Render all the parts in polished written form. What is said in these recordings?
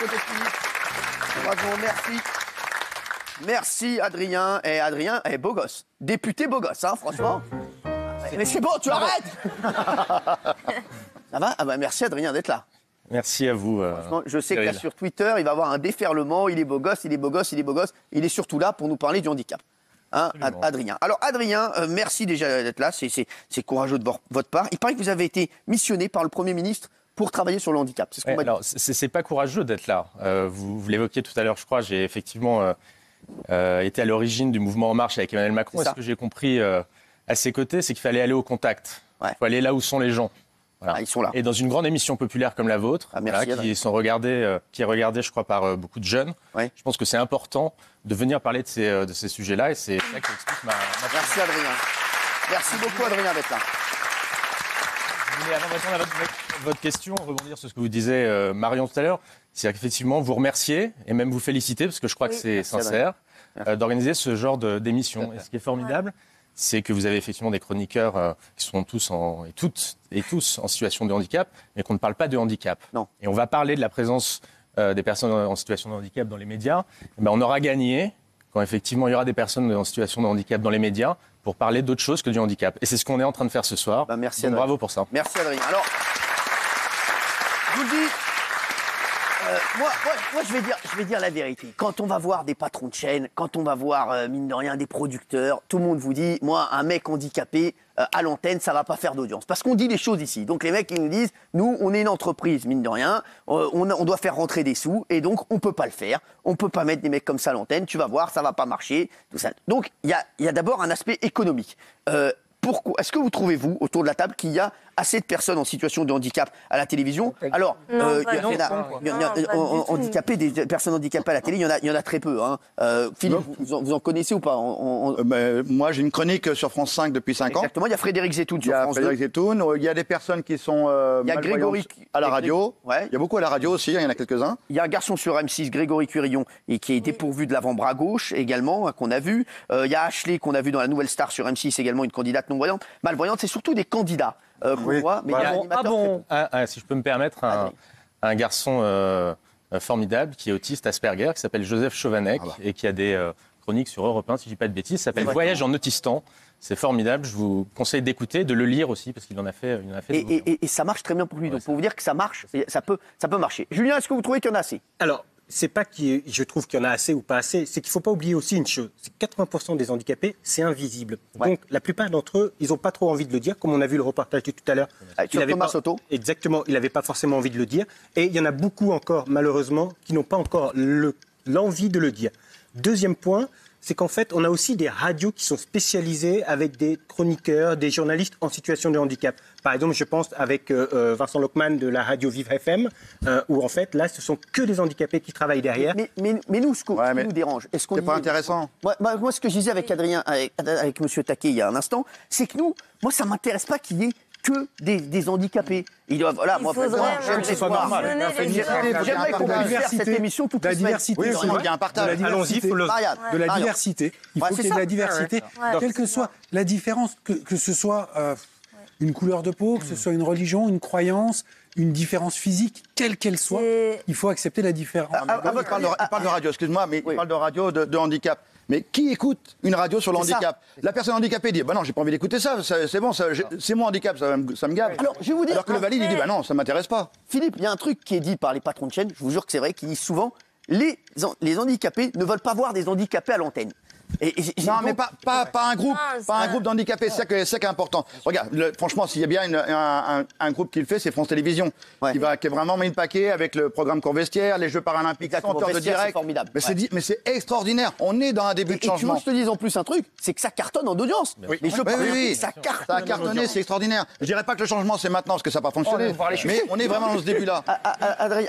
côté de Philippe. Bravo, merci. Merci Adrien. Et Adrien est beau gosse. Député beau gosse, hein, franchement. Mais c'est bon, tu arrêtes. Ça va? Ah bah merci Adrien d'être là. Merci à vous. Franchement, je sais que là sur Twitter, il va avoir un déferlement. Il est beau gosse, il est beau gosse, il est beau gosse. Il est surtout là pour nous parler du handicap. Hein, Adrien. Alors Adrien, merci déjà d'être là. C'est courageux de votre part. Il paraît que vous avez été missionné par le Premier ministre pour travailler sur le handicap. C'est ce qu'on m'a dit. Alors, c'est pas courageux d'être là. Vous l'évoquiez tout à l'heure, je crois. J'ai effectivement été à l'origine du mouvement En Marche avec Emmanuel Macron. Et ce que j'ai compris à ses côtés, c'est qu'il fallait aller au contact. Il faut aller là où sont les gens. Voilà. Ah, ils sont là. Et dans une grande émission populaire comme la vôtre, qui est regardée, je crois, par beaucoup de jeunes, je pense que c'est important de venir parler de ces sujets-là. Et c'est ça qui explique ma Merci Adrien. Merci beaucoup Adrien d'être là. Je voulais, avant de répondre à votre question, rebondir sur ce que vous disiez, Marion, tout à l'heure. C'est-à-dire qu'effectivement, vous remercier et même vous féliciter, parce que je crois que c'est sincère, d'organiser ce genre d'émission. Et ce qui est formidable, c'est que vous avez effectivement des chroniqueurs qui sont tous en situation de handicap, mais qu'on ne parle pas de handicap. Non. Et on va parler de la présence des personnes en situation de handicap dans les médias. Et on aura gagné quand effectivement il y aura des personnes en situation de handicap dans les médias pour parler d'autre chose que du handicap. Et c'est ce qu'on est en train de faire ce soir. Merci Donc, bravo pour ça. Merci Adrien. Alors, je vous le dis, moi je vais dire la vérité. Quand on va voir des patrons de chaîne, quand on va voir, mine de rien, des producteurs, tout le monde vous dit, moi, un mec handicapé à l'antenne, ça va pas faire d'audience. Parce qu'on dit les choses ici. Donc les mecs, ils nous disent, nous, on est une entreprise, mine de rien, on doit faire rentrer des sous, et donc on peut pas le faire. On peut pas mettre des mecs comme ça à l'antenne, tu vas voir, ça va pas marcher, tout ça. Donc il y a d'abord un aspect économique. Pourquoi est-ce que vous trouvez, vous, autour de la table, qu'il y a assez de personnes en situation de handicap à la télévision? Alors, des personnes handicapées à la télé, il y en a très peu. Hein. Philippe, vous en connaissez ou pas? Moi, j'ai une chronique sur France 5 depuis 5 ans. Exactement, il y a Frédéric Zetoun sur France 2. Il y a des personnes qui sont il y a Grégory à la radio. Il y a beaucoup à la radio aussi, il y en a quelques-uns. Il y a un garçon sur M6, Grégory Curillon, et qui est dépourvu de l'avant-bras gauche également, qu'on a vu. Il y a Ashley, qu'on a vu dans la Nouvelle Star sur M6, également une candidate non-voyante. Malvoyante, c'est surtout des candidats qu'on voit. Mais si je peux me permettre, un garçon formidable qui est autiste Asperger, qui s'appelle Joseph Chovanec, et qui a des chroniques sur Europe 1, si je ne dis pas de bêtises, ça s'appelle Voyage en Autistan. C'est formidable, je vous conseille d'écouter, de le lire aussi, parce qu'il en a fait et ça marche très bien pour lui. Donc, pour vous dire que ça marche, ça peut marcher. Julien, est-ce que vous trouvez qu'il y en a assez? Alors, c'est pas que je trouve qu'il y en a assez ou pas assez, c'est qu'il ne faut pas oublier aussi une chose, c'est que 80% des handicapés, c'est invisible. Donc la plupart d'entre eux, ils n'ont pas trop envie de le dire, comme on a vu le reportage de tout à l'heure. Exactement, il n'avait pas forcément envie de le dire. Et il y en a beaucoup encore, malheureusement, qui n'ont pas encore l'envie de le dire. Deuxième point, c'est qu'en fait, on a aussi des radios qui sont spécialisées avec des chroniqueurs, des journalistes en situation de handicap. Par exemple, je pense avec Vincent Lockman de la radio Vivre FM, où en fait, là, ce sont que des handicapés qui travaillent derrière. Mais nous, ce qui nous dérange, est-ce qu'on c'est pas intéressant. Moi, ce que je disais avec Adrien, avec Monsieur Taquet il y a un instant, c'est que moi, ça m'intéresse pas qu'il y ait que des handicapés. J'aimerais qu'on puisse faire cette émission toute la semaine. Oui, il y a un partage. Allons-y, de la diversité. Il faut qu'il y ait de la diversité, quelle que soit la différence, que ce soit une couleur de peau, que ce soit une religion, une croyance, une différence physique, quelle qu'elle soit, il faut accepter la différence. Il parle de radio, excuse-moi, mais il parle de radio de handicap. Mais qui écoute une radio sur le handicap? La personne handicapée dit non, j'ai pas envie d'écouter ça, c'est bon, c'est mon handicap, ça me gave. Alors, je vais vous dire, alors que le valide, il dit non, ça m'intéresse pas. Philippe, il y a un truc qui est dit par les patrons de chaîne, je vous jure que c'est vrai, qui disent souvent les handicapés ne veulent pas voir des handicapés à l'antenne. Non, mais pas un groupe, pas un groupe d'handicapés, c'est ça qui est important. Regarde, franchement, s'il y a bien un groupe qui le fait, c'est France Télévisions, qui est vraiment mis le paquet avec le programme Cours Vestiaire, les Jeux Paralympiques, 100 heures de direct. C'est formidable. Mais c'est extraordinaire. On est dans un début de changement. Tu veux que je te dise en plus un truc, c'est que ça cartonne en audience. Les Jeux Paralympiques, ça cartonne. Ça a cartonné, c'est extraordinaire. Je dirais pas que le changement c'est maintenant, parce que ça n'a pas fonctionné. Mais on est vraiment dans ce début-là.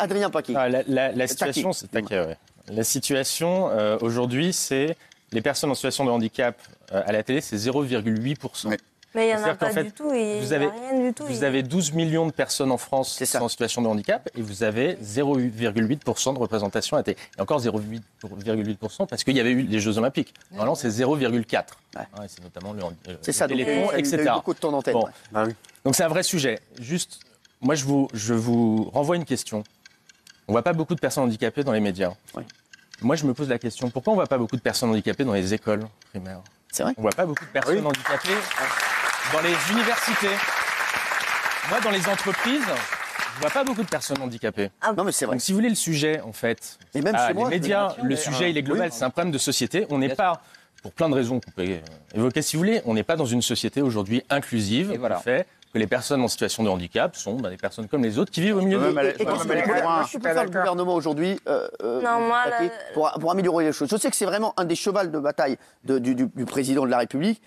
Adrien Paquet. La situation aujourd'hui, c'est les personnes en situation de handicap à la télé, c'est 0,8%. Oui. Mais il n'y en a pas du tout, il n'y a rien du tout. Vous avez 12 millions de personnes en France qui sont en situation de handicap et vous avez 0,8% de représentation à la télé. Et encore 0,8% parce qu'il y avait eu les Jeux Olympiques. Normalement, c'est 0,4%. C'est notamment le Téléthon, etc. Il y a eu beaucoup de temps d'antenne. Donc c'est un vrai sujet. Juste, moi, je vous renvoie une question. on voit pas beaucoup de personnes handicapées dans les médias. Oui. Moi, je me pose la question, pourquoi on voit pas beaucoup de personnes handicapées dans les écoles primaires? C'est vrai. On voit pas beaucoup de personnes handicapées dans les universités. Moi, dans les entreprises, je vois pas beaucoup de personnes handicapées. Non, mais c'est vrai. Donc, si vous voulez le sujet, en fait, Et même chez moi, les médias, le sujet, il est global, c'est un problème de société. On n'est pas, pour plein de raisons qu'on peut évoquer si vous voulez, on n'est pas dans une société aujourd'hui inclusive. Et voilà. Fait que les personnes en situation de handicap sont des personnes comme les autres qui vivent au milieu de Moi, je peux faire le gouvernement aujourd'hui pour améliorer les choses. Je sais que c'est vraiment un des chevals de bataille du président de la République.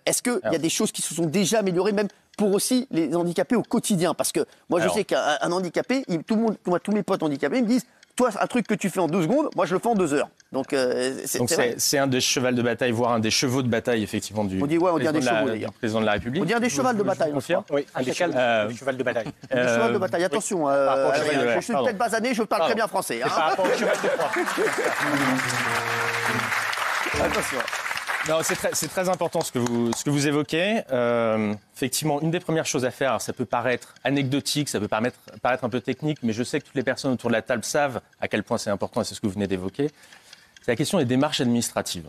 Est-ce qu'il y a des choses qui se sont déjà améliorées, même pour aussi les handicapés au quotidien? Parce que moi, je sais qu'un handicapé, tous mes potes handicapés, ils me disent, toi, un truc que tu fais en 2 secondes, moi, je le fais en 2 heures. Donc, c'est un des chevals de bataille, voire un des chevaux de bataille, effectivement, du président de la République. On dit un des chevals de bataille. Oui, un des chevals de bataille. Des chevals de bataille, attention. Je suis peut-être basané, je parle très bien français. Par rapport au cheval de Troie. Attention. Non, c'est très important ce que vous évoquez. Effectivement, une des premières choses à faire, alors ça peut paraître anecdotique, ça peut paraître un peu technique, mais je sais que toutes les personnes autour de la table savent à quel point c'est important et c'est ce que vous venez d'évoquer. C'est la question des démarches administratives.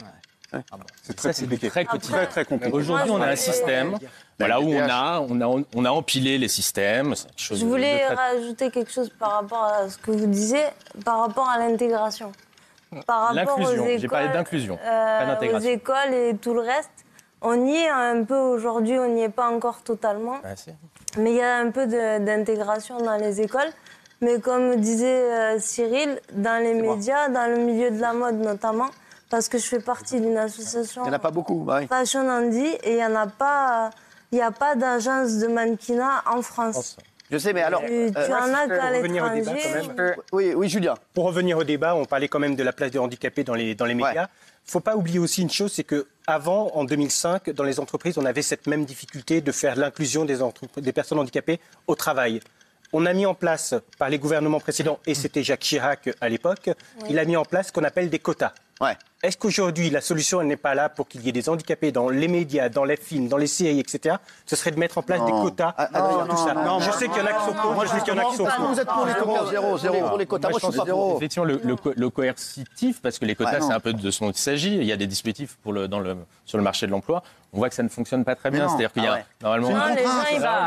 Ouais. C'est très compliqué. Très compliqué. Aujourd'hui, on a un système où on a empilé les systèmes. Je voulais rajouter quelque chose par rapport à ce que vous disiez, par rapport à l'intégration. Par rapport aux écoles, j'ai parlé d'inclusion, pas d'intégration. Aux écoles et tout le reste, on y est un peu aujourd'hui, on n'y est pas encore totalement. Mais il y a un peu d'intégration dans les écoles. Mais comme disait Cyril, dans les médias, dans le milieu de la mode notamment, parce que je fais partie d'une association. Il n'y en a pas beaucoup. Fashion Handy, et il n'y a pas d'agence de mannequinat en France. Je sais, mais alors... Tu en as qu'à l'étranger. Oui, Julien. Pour revenir au débat, on parlait quand même de la place des handicapés dans les médias. Il ne faut pas oublier aussi une chose, c'est qu'avant, en 2005, dans les entreprises, on avait cette même difficulté de faire l'inclusion des personnes handicapées au travail. On a mis en place, par les gouvernements précédents, et c'était Jacques Chirac à l'époque, il a mis en place ce qu'on appelle des quotas. Est-ce qu'aujourd'hui, la solution, elle n'est pas là pour qu'il y ait des handicapés dans les médias, dans les films, dans les séries, etc. Ce serait de mettre en place des quotas pour tout ça. Je sais qu'il y en a qui sont pour, moi je sais qu'il y en a qui sont pour. Vous êtes pour les quotas, zéro pour les quotas. Moi, je suis pas pour. Effectivement, le coercitif, parce que les quotas, c'est un peu de ce dont il s'agit. Il y a des dispositifs sur le marché de l'emploi. On voit que ça ne fonctionne pas très bien. C'est-à-dire qu'il y a normalement...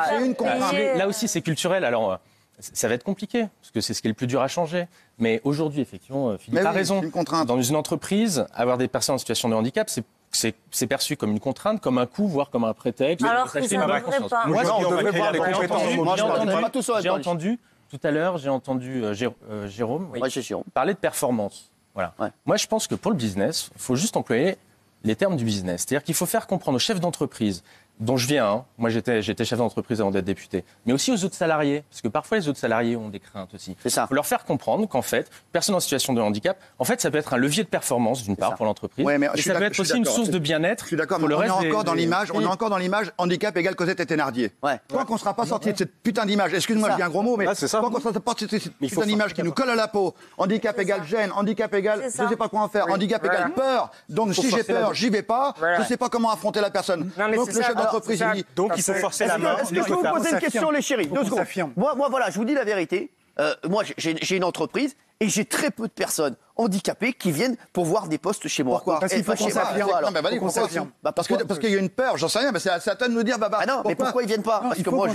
C'est une contrainte. Là aussi, c'est culturel. Alors... ça va être compliqué, parce que c'est ce qui est le plus dur à changer. Mais aujourd'hui, effectivement, Philippe a raison. Dans une entreprise, avoir des personnes en situation de handicap, c'est perçu comme une contrainte, comme un coût, voire comme un prétexte. Alors que ça ne devrait pas. Moi, on devrait voir les compétences. J'ai entendu, tout à l'heure, Jérôme parler de performance. Voilà. Moi, je pense que pour le business, il faut juste employer les termes du business. C'est-à-dire qu'il faut faire comprendre aux chefs d'entreprise, dont je viens, moi j'étais chef d'entreprise avant d'être député, mais aussi aux autres salariés, parce que parfois les autres salariés ont des craintes aussi. Il faut leur faire comprendre qu'en fait, personne en situation de handicap, en fait ça peut être un levier de performance d'une part pour l'entreprise, et ça peut être aussi une source de bien-être. Je suis d'accord, mais on est encore dans l'image handicap égale Cosette et Thénardier. Tant qu'on ne sera pas sorti de cette putain d'image, excuse-moi je dis un gros mot, mais tant qu'on ne sera pas sorti de cette putain d'image qui nous colle à la peau, handicap égale gêne, handicap égale je ne sais pas quoi en faire, handicap égale peur, donc si j'ai peur, j'y vais pas, je ne sais pas comment affronter la personne. Donc le chef d'entreprise il dit... Donc il faut forcer la main. Est-ce que je peux vous poser une question, les chéris? 2 secondes. Moi, voilà, je vous dis la vérité. Moi, j'ai une entreprise et j'ai très peu de personnes handicapées qui viennent pour voir des postes chez moi. Pourquoi? Parce qu'il faut qu'on s'affirme. Parce qu'il y a une peur, j'en sais rien, mais c'est à toi de nous dire, Baba. Non, mais pourquoi ils viennent pas? Parce que moi,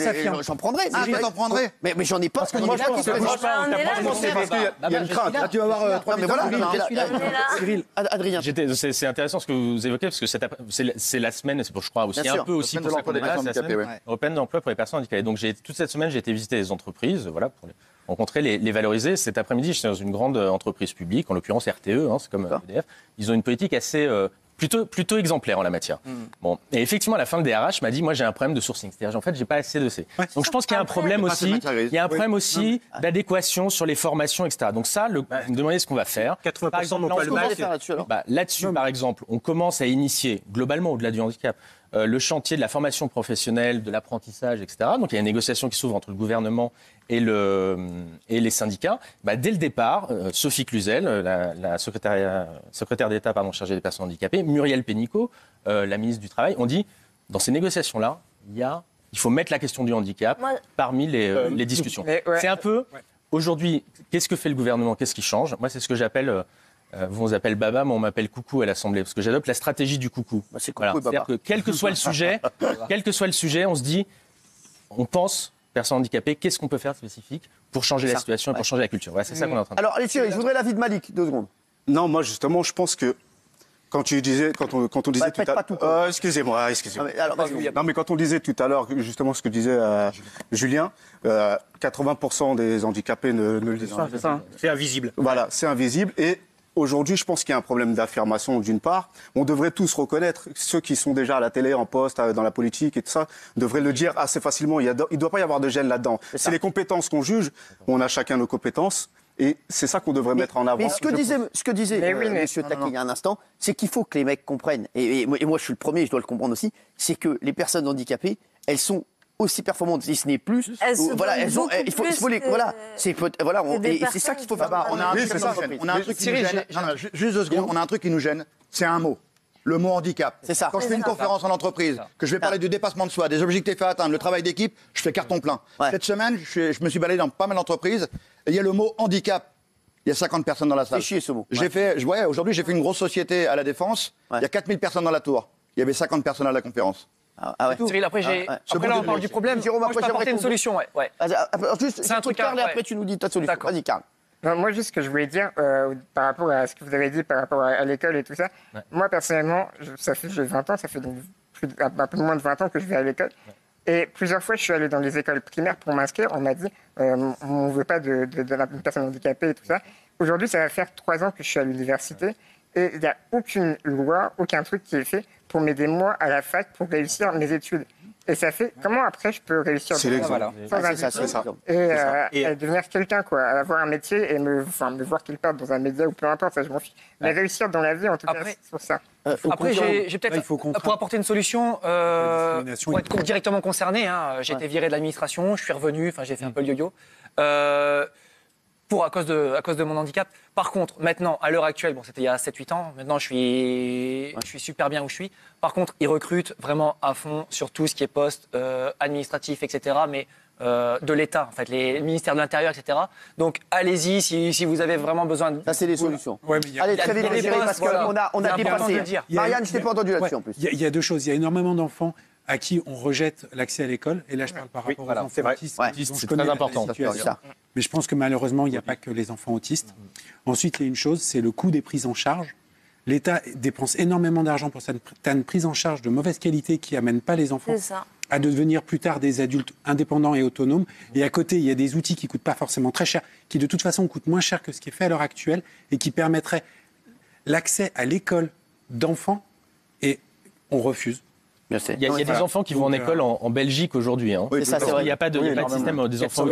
j'en prendrais. J'en prendrais. Mais j'en ai pas. Parce que moi, je pense qu'il y a une crainte. Là, tu vas voir 3 minutes. Cyril, Adrien. C'est intéressant ce que vous évoquez, parce que c'est la semaine, c'est pour, je crois, aussi un peu aussi pour ça qu'on est là, c'est la semaine européenne d'emploi pour les personnes handicapées. Donc toute cette semaine, j'ai été visiter les entreprises, voilà, pour rencontrer, les valoriser. Cet après-midi, j'étais dans une grande entreprise publique, en l'occurrence RTE, c'est comme EDF. Ils ont une politique assez plutôt exemplaire en la matière. Bon, et effectivement, à la fin, le DRH m'a dit, moi, j'ai un problème de sourcing. C'est-à-dire, en fait, j'ai pas assez de C. Donc, je pense qu'il y a un problème aussi. Il y a un problème aussi d'adéquation sur les formations, etc. Donc ça, vous me demandez ce qu'on va faire. 80% n'ont pas le masque. Là-dessus, par exemple, on commence à initier, globalement, au-delà du handicap, le chantier de la formation professionnelle, de l'apprentissage, etc. Donc il y a une négociation qui s'ouvre entre le gouvernement et les syndicats. Dès le départ, Sophie Cluzel, la secrétaire d'État chargée des personnes handicapées, Muriel Pénicaud, la ministre du Travail, ont dit, dans ces négociations-là, il faut mettre la question du handicap parmi les discussions. C'est un peu... aujourd'hui, qu'est-ce que fait le gouvernement? Qu'est-ce qui change? Moi, c'est ce que j'appelle... vous, on vous appelle Baba, moi, on m'appelle Coucou à l'Assemblée, parce que j'adopte la stratégie du coucou. Bah, c'est voilà. C'est-à-dire que quel que soit le sujet, on se dit, on pense, personnes handicapées, qu'est-ce qu'on peut faire de spécifique pour changer la situation et pour changer la culture. Voilà, c'est ça qu'on est en train de faire. Alors, allez, Thierry, je voudrais l'avis de Malik, 2 secondes. Non, moi, justement, je pense que quand on disait tout à l'heure... excusez-moi. Non, mais quand on disait tout à l'heure, justement, ce que disait Julien, 80% des handicapés ne le disent pas. C'est invisible. Voilà, c'est invisible. Et aujourd'hui, je pense qu'il y a un problème d'affirmation, d'une part. On devrait tous reconnaître, ceux qui sont déjà à la télé, en poste, dans la politique et tout ça, devraient le dire assez facilement. Il ne doit pas y avoir de gêne là-dedans. C'est les compétences qu'on juge. On a chacun nos compétences. Et c'est ça qu'on devrait mettre en avant. Mais ce que disait M. Taquet il y a un instant, c'est qu'il faut que les mecs comprennent, et moi je suis le premier, je dois le comprendre aussi, c'est que les personnes handicapées, elles sont aussi performantes, si ce n'est plus. Voilà, elles ont. Il faut les. Voilà, c'est ça qu'il faut faire. On a un truc qui nous gêne. On a un truc qui nous gêne. Juste 2 secondes. On a un truc qui nous gêne. C'est un mot. Le mot handicap. C'est ça. Quand je fais une conférence en entreprise, que je vais parler du dépassement de soi, des objectifs à atteindre, le travail d'équipe, je fais carton plein. Ouais. Cette semaine, je me suis baladé dans pas mal d'entreprises, et il y a le mot handicap. Il y a 50 personnes dans la salle. C'est chier ce mot. Aujourd'hui, j'ai fait une grosse société à la Défense. Ouais. Il y a 4000 personnes dans la tour. Il y avait 50 personnes à la conférence. Ah ouais. Cyril, après, là, on parle du problème. Jérôme, Moi, je peux après, apporter une solution. Ouais. Juste, c'est un truc Karl, et après tu nous dis ta solution. Vas-y, Karl. Non, moi, juste ce que je voulais dire par rapport à ce que vous avez dit par rapport à l'école et tout ça. Ouais. Moi, personnellement, j'ai 20 ans, ça fait un peu moins de 20 ans que je vais à l'école. Ouais. Et plusieurs fois, je suis allé dans les écoles primaires pour m'inscrire. On m'a dit, on ne veut pas de personne handicapée et tout ça. Aujourd'hui, ça va faire 3 ans que je suis à l'université. Et il n'y a aucune loi, aucun truc qui est fait pour m'aider moi à la fac pour réussir mes études. Et ça fait, comment après je peux réussir sans et devenir quelqu'un, quoi, avoir un métier et me voir quelque part dans un média ou peu importe, ça je m'en fiche. Mais réussir dans la vie, en tout cas, c'est sur ça. Après, j'ai peut-être, pour apporter une solution, pour être directement concerné, j'ai été viré de l'administration, je suis revenu, j'ai fait un peu le yo-yo. À cause de mon handicap. Par contre, maintenant, à l'heure actuelle, bon, c'était il y a 7-8 ans, maintenant je suis super bien où je suis. Par contre, ils recrutent vraiment à fond sur tout ce qui est poste administratif, etc., mais de l'État, en fait, les ministères de l'Intérieur, etc. Donc, allez-y si vous avez vraiment besoin de... Ça, c'est des solutions. Ouais, allez, très vite, parce qu'on a dépassé. Marianne, je t'ai pas entendu là-dessus, en plus. Il y a 2 choses. Il y a énormément d'enfants à qui on rejette l'accès à l'école. Et là, je parle par rapport aux enfants autistes. C'est très important. Mais je pense que malheureusement, il n'y a pas que les enfants autistes. Ensuite, il y a une chose, c'est le coût des prises en charge. L'État dépense énormément d'argent pour certaines prises en charge de mauvaise qualité qui n'amènent pas les enfants à devenir plus tard des adultes indépendants et autonomes. Et à côté, il y a des outils qui ne coûtent pas forcément très cher, qui de toute façon coûtent moins cher que ce qui est fait à l'heure actuelle et qui permettraient l'accès à l'école d'enfants. Et on refuse. Il y a des enfants qui vont en école en Belgique aujourd'hui. Oui, c'est ça, il n'y a pas de système des enfants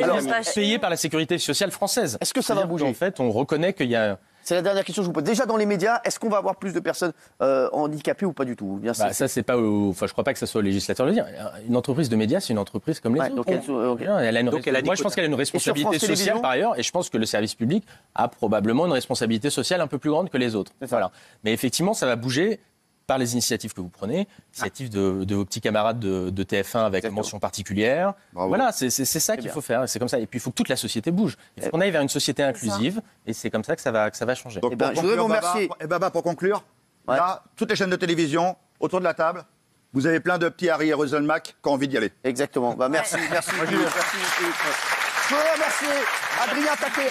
payés par la sécurité sociale française. Est-ce que ça va bouger? En fait, on reconnaît qu'il y a... C'est la dernière question que je vous pose. Déjà, dans les médias, est-ce qu'on va avoir plus de personnes handicapées ou pas du tout? Bien ça, c'est pas... Enfin, je crois pas que ce soit au législateur de le dire. Une entreprise de médias, c'est une entreprise comme les autres. Moi, je pense qu'elle a une responsabilité sociale, par ailleurs, et je pense que le service public a probablement une responsabilité sociale un peu plus grande que les autres. Voilà. Mais effectivement, ça va bouger par les initiatives que vous prenez, initiatives de vos petits camarades de TF1 avec une mention particulière. Bravo. Voilà, c'est ça qu'il faut faire. C'est comme ça. Et puis, il faut que toute la société bouge. Il faut qu'on aille vers une société inclusive. Et c'est comme ça que ça va changer. Donc, je voudrais vous remercier. Baba, pour conclure, là, toutes les chaînes de télévision, autour de la table, vous avez plein de petits Harry et Roselmack qui ont envie d'y aller. Exactement. Merci. Je veux remercier Adrien Taquet.